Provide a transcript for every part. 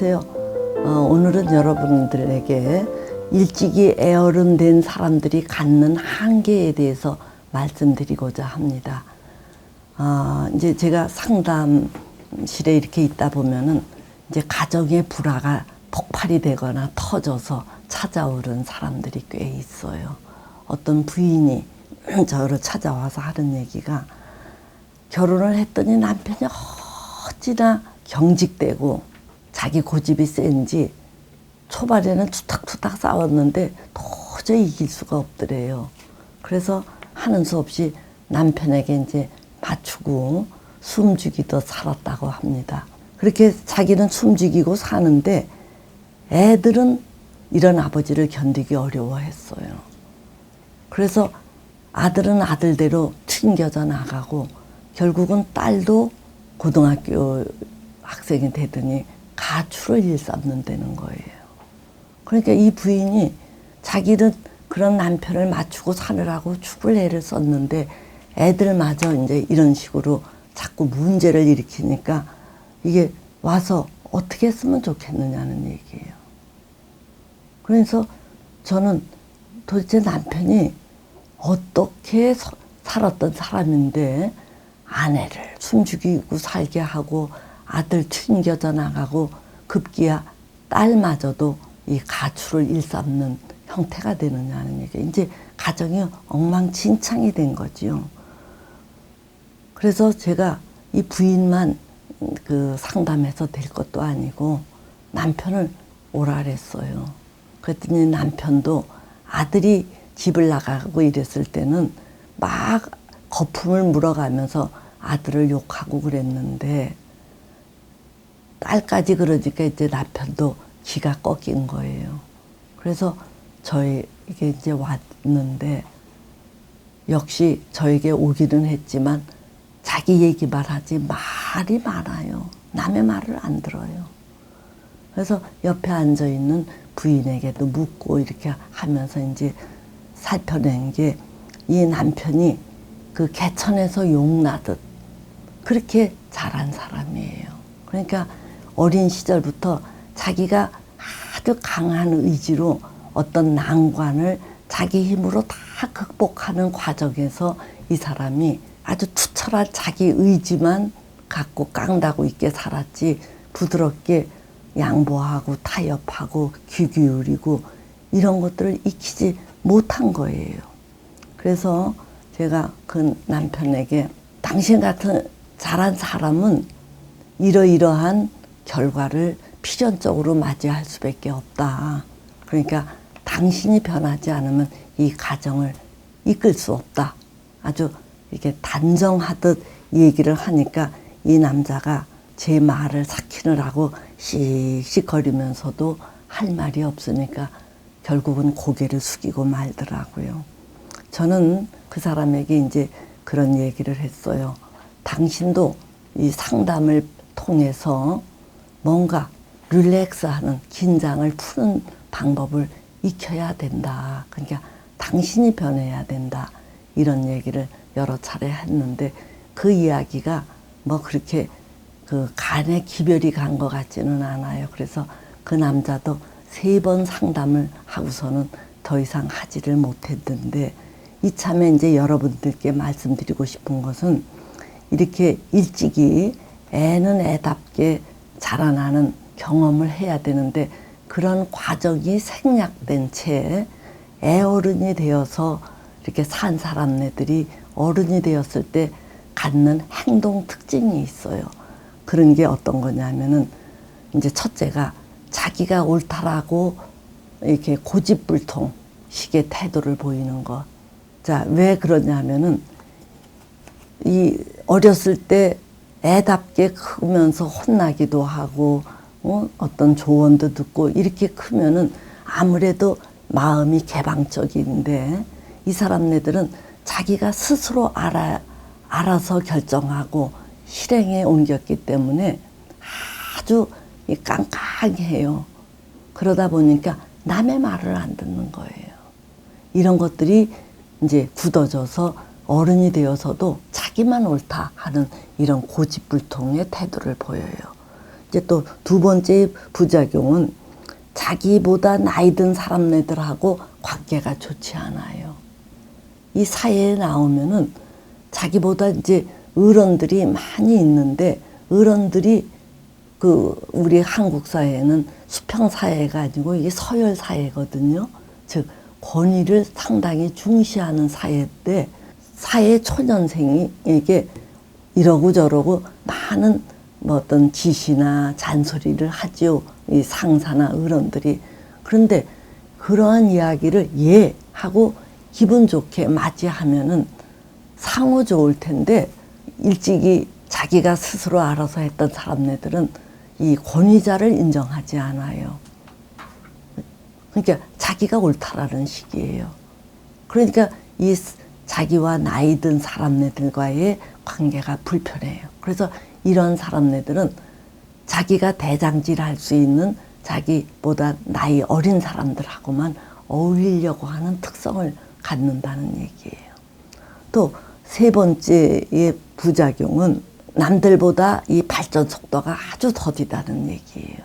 안녕하세요. 오늘은 여러분들에게 일찍이 애어른된 사람들이 갖는 한계에 대해서 말씀드리고자 합니다. 이제 제가 상담실에 이렇게 있다 보면은 이제 가정의 불화가 폭발이 되거나 터져서 찾아오는 사람들이 꽤 있어요. 어떤 부인이 저를 찾아와서 하는 얘기가, 결혼을 했더니 남편이 어찌나 경직되고 자기 고집이 센지 초반에는 투닥투닥 싸웠는데 도저히 이길 수가 없더래요. 그래서 하는 수 없이 남편에게 이제 맞추고 숨죽이도 살았다고 합니다. 그렇게 자기는 숨죽이고 사는데 애들은 이런 아버지를 견디기 어려워했어요. 그래서 아들은 아들대로 튕겨져 나가고 결국은 딸도 고등학교 학생이 되더니 가출을 일삼는다는 거예요. 그러니까 이 부인이 자기는 그런 남편을 맞추고 사느라고 죽을 애를 썼는데 애들마저 이제 이런 식으로 자꾸 문제를 일으키니까 이게 와서 어떻게 했으면 좋겠느냐는 얘기예요. 그래서 저는 도대체 남편이 어떻게 살았던 사람인데 아내를 숨죽이고 살게 하고 아들 튕겨져 나가고 급기야 딸마저도 이 가출을 일삼는 형태가 되느냐는 얘기예요. 이제 가정이 엉망진창이 된 거지요. 그래서 제가 이 부인만 그 상담해서 될 것도 아니고 남편을 오라 그랬어요. 그랬더니 남편도 아들이 집을 나가고 이랬을 때는 막 거품을 물어가면서 아들을 욕하고 그랬는데 딸까지 그러니까 이제 남편도 기가 꺾인 거예요. 그래서 저에게 이제 왔는데 역시 저에게 오기는 했지만 자기 얘기만 하지 말이 많아요. 남의 말을 안 들어요. 그래서 옆에 앉아있는 부인에게도 묻고 이렇게 하면서 이제 살펴낸 게, 이 남편이 그 개천에서 용나듯 그렇게 자란 사람이에요. 그러니까 어린 시절부터 자기가 아주 강한 의지로 어떤 난관을 자기 힘으로 다 극복하는 과정에서 이 사람이 아주 투철한 자기 의지만 갖고 깡다구 있게 살았지, 부드럽게 양보하고 타협하고 귀 기울이고 이런 것들을 익히지 못한 거예요. 그래서 제가 그 남편에게 당신 같은 잘한 사람은 이러이러한 결과를 필연적으로 맞이할 수밖에 없다. 그러니까 당신이 변하지 않으면 이 가정을 이끌 수 없다. 아주 이렇게 단정하듯 얘기를 하니까 이 남자가 제 말을 삭히느라고 씩씩거리면서도 할 말이 없으니까 결국은 고개를 숙이고 말더라고요. 저는 그 사람에게 이제 그런 얘기를 했어요. 당신도 이 상담을 통해서 뭔가 릴렉스하는, 긴장을 푸는 방법을 익혀야 된다. 그러니까 당신이 변해야 된다. 이런 얘기를 여러 차례 했는데 그 이야기가 뭐 그렇게 그 간에 기별이 간 것 같지는 않아요. 그래서 그 남자도 3번 상담을 하고서는 더 이상 하지를 못했는데, 이참에 이제 여러분들께 말씀드리고 싶은 것은 이렇게 일찍이 애는 애답게 자라나는 경험을 해야 되는데, 그런 과정이 생략된 채 애어른이 되어서 이렇게 산 사람네들이 어른이 되었을 때 갖는 행동 특징이 있어요. 그런 게 어떤 거냐면은 이제 첫째가 자기가 옳다라고 이렇게 고집불통 식의 태도를 보이는 것. 자, 왜 그러냐면은 이 어렸을 때 애답게 크면서 혼나기도 하고 어떤 조언도 듣고 이렇게 크면은 아무래도 마음이 개방적인데, 이 사람네들은 자기가 스스로 알아서 결정하고 실행에 옮겼기 때문에 아주 깡깡해요. 그러다 보니까 남의 말을 안 듣는 거예요. 이런 것들이 이제 굳어져서 어른이 되어서도 자기만 옳다 하는 이런 고집불통의 태도를 보여요. 이제 또 두 번째 부작용은 자기보다 나이 든 사람네들하고 관계가 좋지 않아요. 이 사회에 나오면은 자기보다 이제 어른들이 많이 있는데, 어른들이 우리 한국 사회는 수평 사회가 아니고 이게 서열 사회거든요. 즉 권위를 상당히 중시하는 사회인데, 사회 초년생에게 이러고 저러고 많은 뭐 어떤 지시나 잔소리를 하지요. 이 상사나 어른들이. 그런데 그러한 이야기를 예 하고 기분 좋게 맞이하면은 상호 좋을 텐데, 일찍이 자기가 스스로 알아서 했던 사람네들은 이 권위자를 인정하지 않아요. 그러니까 자기가 옳다라는 식이에요. 그러니까 이 자기와 나이 든 사람네들과의 관계가 불편해요. 그래서 이런 사람네들은 자기가 대장질 할 수 있는 자기보다 나이 어린 사람들하고만 어울리려고 하는 특성을 갖는다는 얘기예요. 또 세 번째의 부작용은 남들보다 이 발전 속도가 아주 더디다는 얘기예요.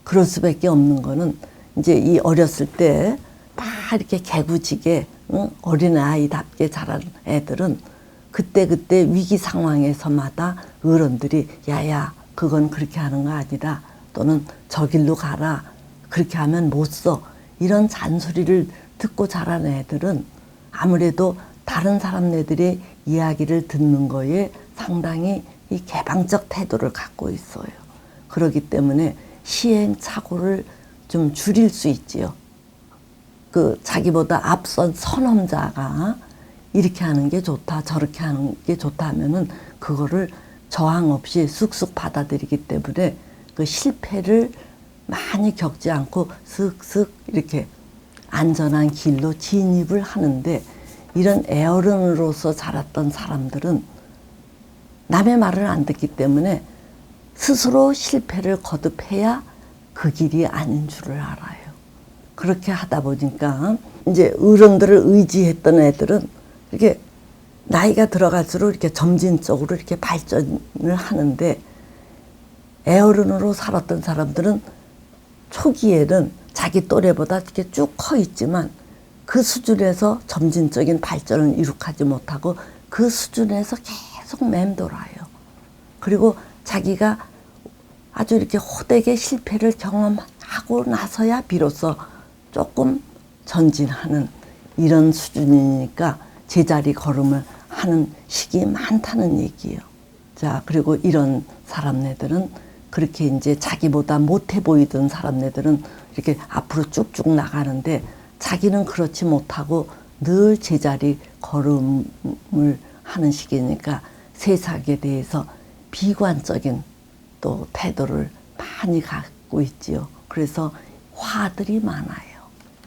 그럴 수밖에 없는 거는 이제 이 어렸을 때 막 이렇게 개구지게 어린아이답게 자란 애들은 그때그때 위기 상황에서마다 어른들이 야야 그건 그렇게 하는 거 아니다, 또는 저 길로 가라, 그렇게 하면 못 써, 이런 잔소리를 듣고 자란 애들은 아무래도 다른 사람네들의 이야기를 듣는 거에 상당히 이 개방적 태도를 갖고 있어요. 그렇기 때문에 시행착오를 좀 줄일 수 있지요. 자기보다 앞선 선험자가 이렇게 하는 게 좋다, 저렇게 하는 게 좋다 하면은 그거를 저항 없이 쑥쑥 받아들이기 때문에 그 실패를 많이 겪지 않고 슥슥 이렇게 안전한 길로 진입을 하는데, 이런 애어른으로서 자랐던 사람들은 남의 말을 안 듣기 때문에 스스로 실패를 거듭해야 그 길이 아닌 줄을 알아요. 그렇게 하다 보니까 이제 어른들을 의지했던 애들은 이렇게 나이가 들어갈수록 이렇게 점진적으로 이렇게 발전을 하는데, 애어른으로 살았던 사람들은 초기에는 자기 또래보다 이렇게 쭉 커 있지만 그 수준에서 점진적인 발전을 이룩하지 못하고 그 수준에서 계속 맴돌아요. 그리고 자기가 아주 이렇게 호되게 실패를 경험하고 나서야 비로소 조금 전진하는 이런 수준이니까 제자리 걸음을 하는 시기 많다는 얘기예요. 자, 그리고 이런 사람네들은 그렇게 이제 자기보다 못해 보이던 사람네들은 이렇게 앞으로 쭉쭉 나가는데, 자기는 그렇지 못하고 늘 제자리 걸음을 하는 시기니까 세상에 대해서 비관적인 또 태도를 많이 갖고 있지요. 그래서 화들이 많아요.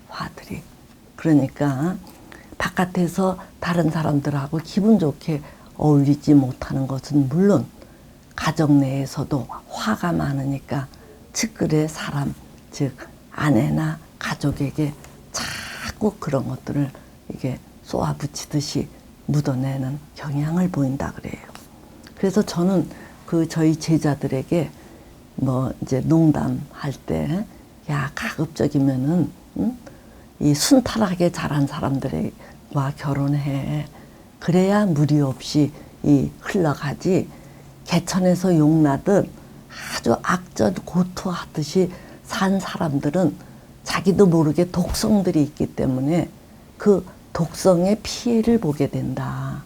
화들이. 그러니까 바깥에서 다른 사람들하고 기분 좋게 어울리지 못하는 것은 물론 가정 내에서도 화가 많으니까 측근의 사람, 즉 아내나 가족에게 자꾸 그런 것들을 이게 쏘아붙이듯이 묻어내는 경향을 보인다 그래요. 그래서 저는 저희 제자들에게 뭐 이제 농담할 때, 야 가급적이면은 이 순탄하게 자란 사람들과 결혼해. 그래야 무리 없이 흘러가지. 개천에서 용나듯 아주 악전 고투하듯이 산 사람들은 자기도 모르게 독성들이 있기 때문에 그 독성의 피해를 보게 된다.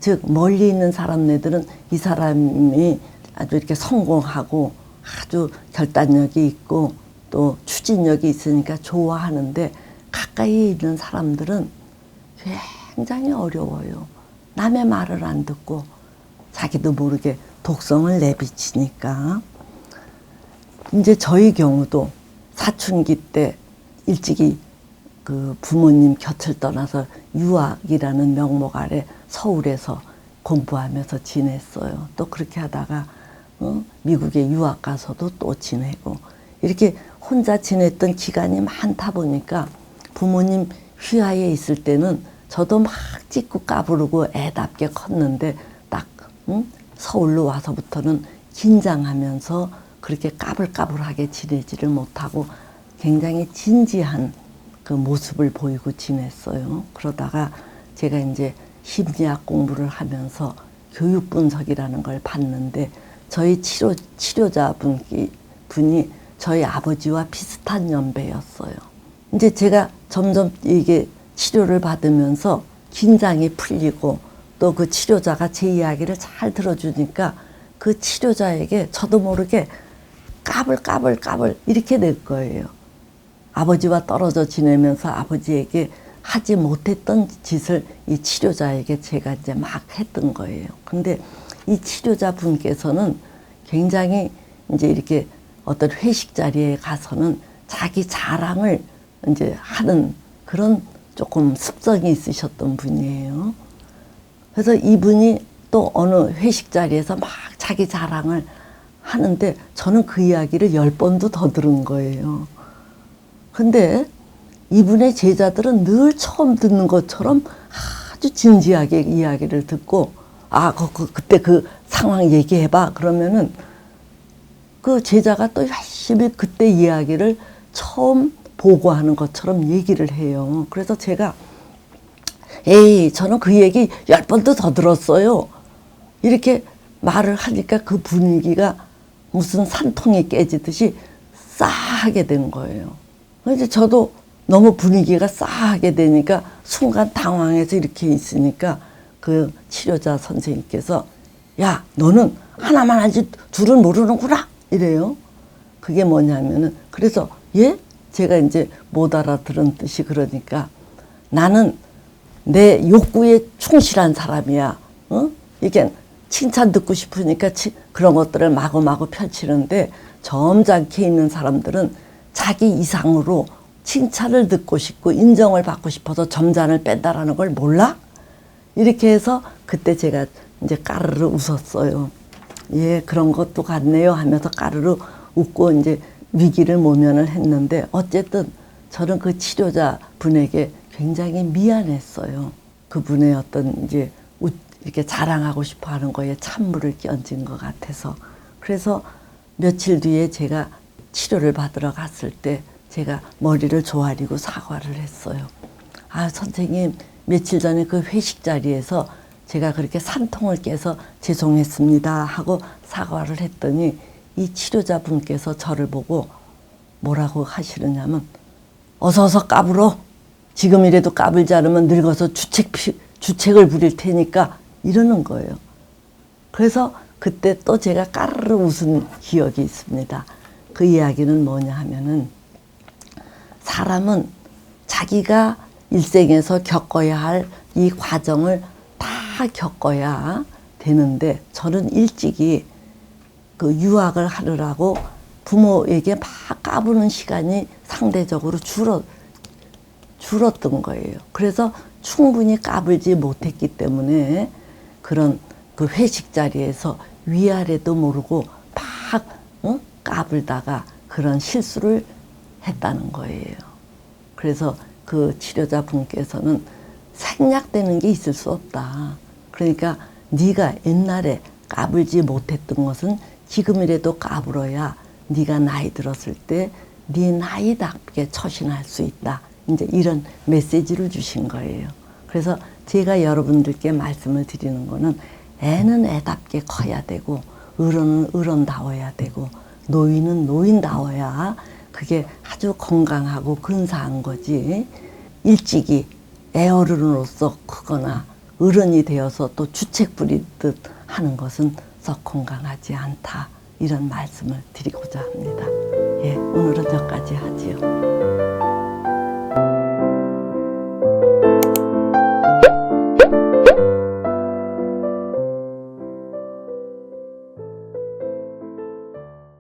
즉 멀리 있는 사람네들은 이 사람이 아주 이렇게 성공하고 아주 결단력이 있고 또 추진력이 있으니까 좋아하는데, 가까이 있는 사람들은 굉장히 어려워요. 남의 말을 안 듣고 자기도 모르게 독성을 내비치니까. 이제 저희 경우도 사춘기 때 일찍이 부모님 곁을 떠나서 유학이라는 명목 아래 서울에서 공부하면서 지냈어요. 또 그렇게 하다가 미국에 유학 가서도 또 지내고, 이렇게 혼자 지냈던 기간이 많다 보니까 부모님 휘하에 있을 때는 저도 막 찢고 까부르고 애답게 컸는데, 딱 서울로 와서부터는 긴장하면서 그렇게 까불까불하게 지내지를 못하고 굉장히 진지한 그 모습을 보이고 지냈어요. 그러다가 제가 이제 심리학 공부를 하면서 교육 분석이라는 걸 봤는데 저희 치료자 분이 저희 아버지와 비슷한 연배였어요. 이제 제가 점점 이게 치료를 받으면서 긴장이 풀리고 또 그 치료자가 제 이야기를 잘 들어주니까 그 치료자에게 저도 모르게 까불 이렇게 될 거예요. 아버지와 떨어져 지내면서 아버지에게 하지 못했던 짓을 이 치료자에게 제가 이제 막 했던 거예요. 근데 이 치료자 분께서는 굉장히 이제 이렇게 어떤 회식 자리에 가서는 자기 자랑을 이제 하는 그런 조금 습성이 있으셨던 분이에요. 그래서 이분이 또 어느 회식 자리에서 막 자기 자랑을 하는데 저는 그 이야기를 10번도 더 들은 거예요. 근데 이분의 제자들은 늘 처음 듣는 것처럼 아주 진지하게 이야기를 듣고 그때 그 상황 얘기해봐 그러면은 그 제자가 또 열심히 그때 이야기를 처음 보고하는 것처럼 얘기를 해요. 그래서 제가 저는 그 얘기 10번도 더 들었어요. 이렇게 말을 하니까 그 분위기가 무슨 산통이 깨지듯이 싸하게 된 거예요. 그래서 저도 너무 분위기가 싸하게 되니까 순간 당황해서 이렇게 있으니까 그 치료자 선생님께서 야, 너는 하나만 하지 둘은 모르는구나 이래요. 그게 뭐냐면은 그래서 제가 이제 못 알아들은 뜻이 그러니까 나는 내 욕구에 충실한 사람이야. 이게 칭찬 듣고 싶으니까 그런 것들을 마구마구 펼치는데 점잖게 있는 사람들은 자기 이상으로 칭찬을 듣고 싶고 인정을 받고 싶어서 점잔을 뺀다라는 걸 몰라? 이렇게 해서 그때 제가 이제 까르르 웃었어요. 그런 것도 같네요 하면서 까르르 웃고 이제 위기를 모면을 했는데 어쨌든 저는 그 치료자 분에게 굉장히 미안했어요. 그분의 어떤 이제 이렇게 자랑하고 싶어 하는 거에 찬물을 끼얹은 것 같아서. 그래서 며칠 뒤에 제가 치료를 받으러 갔을 때 제가 머리를 조아리고 사과를 했어요. 선생님, 며칠 전에 그 회식 자리에서 제가 그렇게 산통을 깨서 죄송했습니다 하고 사과를 했더니 이 치료자분께서 저를 보고 뭐라고 하시느냐면 어서 까불어. 지금이라도 까불지 않으면 늙어서 주책을 부릴 테니까 이러는 거예요. 그래서 그때 또 제가 까르르 웃은 기억이 있습니다. 그 이야기는 뭐냐 하면은 사람은 자기가 일생에서 겪어야 할 이 과정을 다 겪어야 되는데 저는 일찍이 그 유학을 하느라고 부모에게 막 까부는 시간이 상대적으로 줄었던 거예요. 그래서 충분히 까불지 못했기 때문에 그런 그 회식 자리에서 위아래도 모르고 막 까불다가 그런 실수를 했다는 거예요. 그래서 그 치료자 분께서는 생략되는 게 있을 수 없다. 그러니까 네가 옛날에 까불지 못했던 것은 지금이라도 까불어야 네가 나이 들었을 때 네 나이답게 처신할 수 있다. 이제 이런 메시지를 주신 거예요. 그래서 제가 여러분들께 말씀을 드리는 거는 애는 애답게 커야 되고 어른은 어른다워야 되고 노인은 노인다워야 그게 아주 건강하고 근사한 거지. 일찍이 애어른으로서 크거나 어른이 되어서 또 주책 부리듯 하는 것은 썩 건강하지 않다. 이런 말씀을 드리고자 합니다. 오늘은 여기까지 하지요.